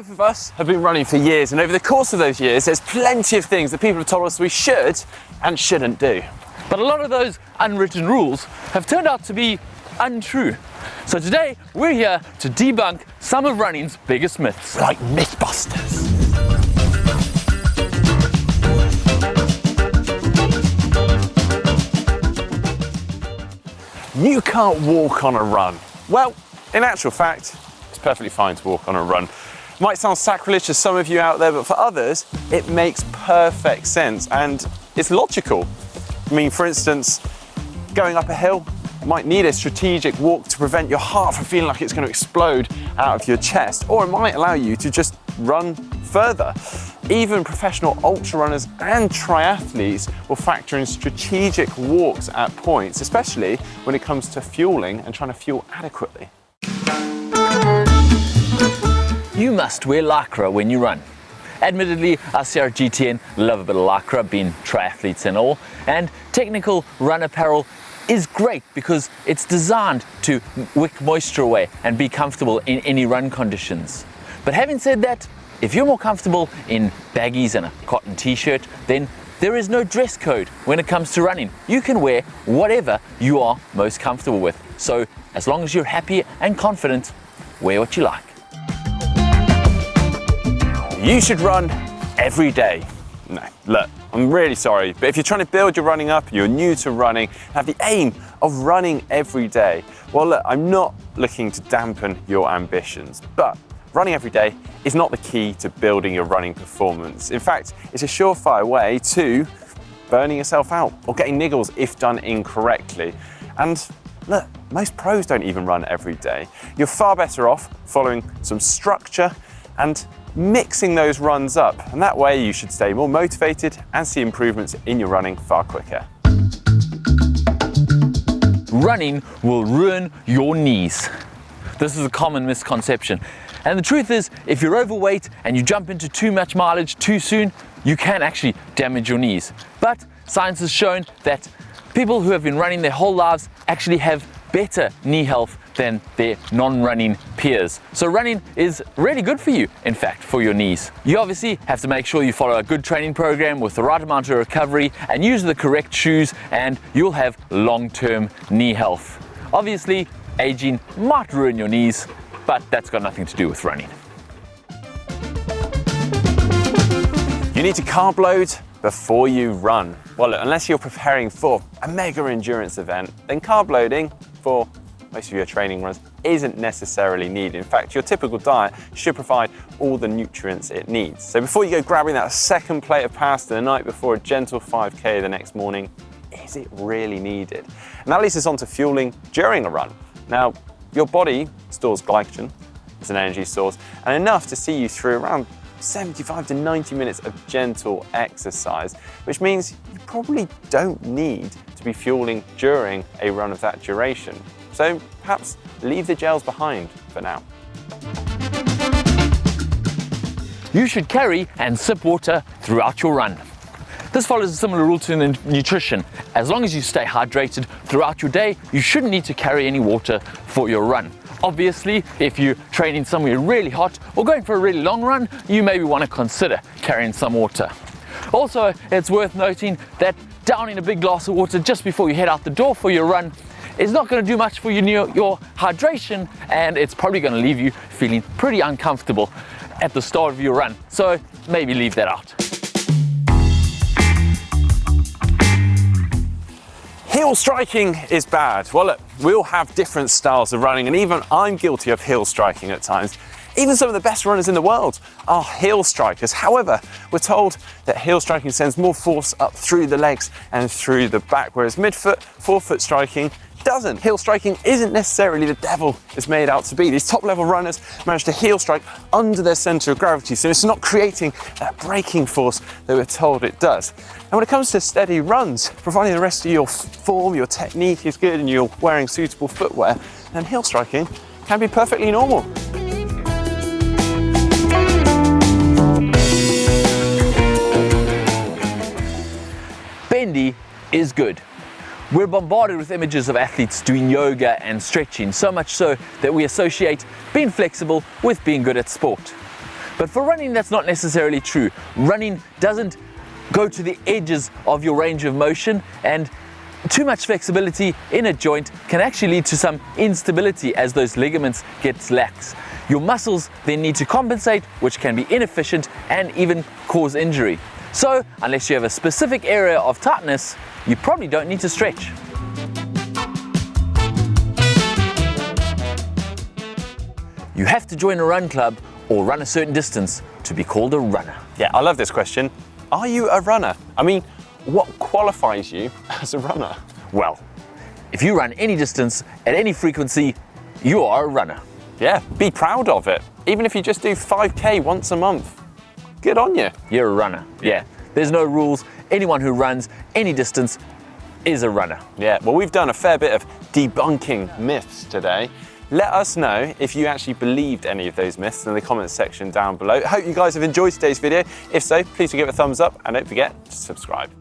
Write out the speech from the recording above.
Both of us have been running for years, and over the course of those years, there's plenty of things that people have told us we should and shouldn't do. But a lot of those unwritten rules have turned out to be untrue. So today, we're here to debunk some of running's biggest myths. Like Mythbusters. You can't walk on a run. Well, in actual fact, it's perfectly fine to walk on a run. Might sound sacrilege to some of you out there, but for others, it makes perfect sense and it's logical. I mean, for instance, going up a hill might need a strategic walk to prevent your heart from feeling like it's going to explode out of your chest, or it might allow you to just run further. Even professional ultra runners and triathletes will factor in strategic walks at points, especially when it comes to fueling and trying to fuel adequately. You must wear Lycra when you run. Admittedly, us here at GTN love a bit of Lycra, being triathletes and all, and technical run apparel is great because it's designed to wick moisture away and be comfortable in any run conditions. But having said that, if you're more comfortable in baggies and a cotton t-shirt, then there is no dress code when it comes to running. You can wear whatever you are most comfortable with. So as long as you're happy and confident, wear what you like. You should run every day. No, look, I'm really sorry, but if you're trying to build your running up, you're new to running, have the aim of running every day, well look, I'm not looking to dampen your ambitions, but running every day is not the key to building your running performance. In fact, it's a surefire way to burning yourself out or getting niggles if done incorrectly. And look, most pros don't even run every day. You're far better off following some structure and mixing those runs up, and that way you should stay more motivated and see improvements in your running far quicker. Running will ruin your knees. This is a common misconception. And the truth is, if you're overweight and you jump into too much mileage too soon, you can actually damage your knees. But science has shown that people who have been running their whole lives actually have better knee health than their non-running peers. So running is really good for you, in fact, for your knees. You obviously have to make sure you follow a good training program with the right amount of recovery and use the correct shoes, and you'll have long-term knee health. Obviously, aging might ruin your knees, but that's got nothing to do with running. You need to carb load before you run. Well, look, unless you're preparing for a mega endurance event, then carb loading for most of your training runs isn't necessarily needed. In fact, your typical diet should provide all the nutrients it needs. So before you go grabbing that second plate of pasta the night before a gentle 5K the next morning, is it really needed? And that leads us on to fueling during a run. Now, your body stores glycogen as an energy source, and enough to see you through around 75 to 90 minutes of gentle exercise, which means you probably don't need to be fueling during a run of that duration. So perhaps leave the gels behind for now. You should carry and sip water throughout your run. This follows a similar rule to nutrition. As long as you stay hydrated throughout your day, you shouldn't need to carry any water for your run. Obviously, if you're training somewhere really hot or going for a really long run, you maybe want to consider carrying some water. Also, it's worth noting that downing a big glass of water just before you head out the door for your run is not going to do much for your hydration, and it's probably going to leave you feeling pretty uncomfortable at the start of your run. So maybe leave that out. Heel striking is bad. Well, look, we all have different styles of running, and even I'm guilty of heel striking at times. Even some of the best runners in the world are heel strikers. However, we're told that heel striking sends more force up through the legs and through the back, whereas midfoot, forefoot striking doesn't. Heel striking isn't necessarily the devil it's made out to be. These top level runners manage to heel strike under their center of gravity, so it's not creating that braking force that we're told it does. And when it comes to steady runs, providing the rest of your form, your technique is good and you're wearing suitable footwear, then heel striking can be perfectly normal. Bendy is good. We're bombarded with images of athletes doing yoga and stretching, so much so that we associate being flexible with being good at sport. But for running, that's not necessarily true. Running doesn't go to the edges of your range of motion, and too much flexibility in a joint can actually lead to some instability as those ligaments get lax. Your muscles then need to compensate, which can be inefficient and even cause injury. So, unless you have a specific area of tightness, you probably don't need to stretch. You have to join a run club or run a certain distance to be called a runner. Yeah, I love this question. Are you a runner? I mean, what qualifies you as a runner? Well, if you run any distance at any frequency, you are a runner. Yeah, be proud of it. Even if you just do 5K once a month, good on you. You're a runner. Yeah. There's no rules. Anyone who runs any distance is a runner. Yeah, well, we've done a fair bit of debunking myths today. Let us know if you actually believed any of those myths in the comments section down below. I hope you guys have enjoyed today's video. If so, please do give it a thumbs up and don't forget to subscribe.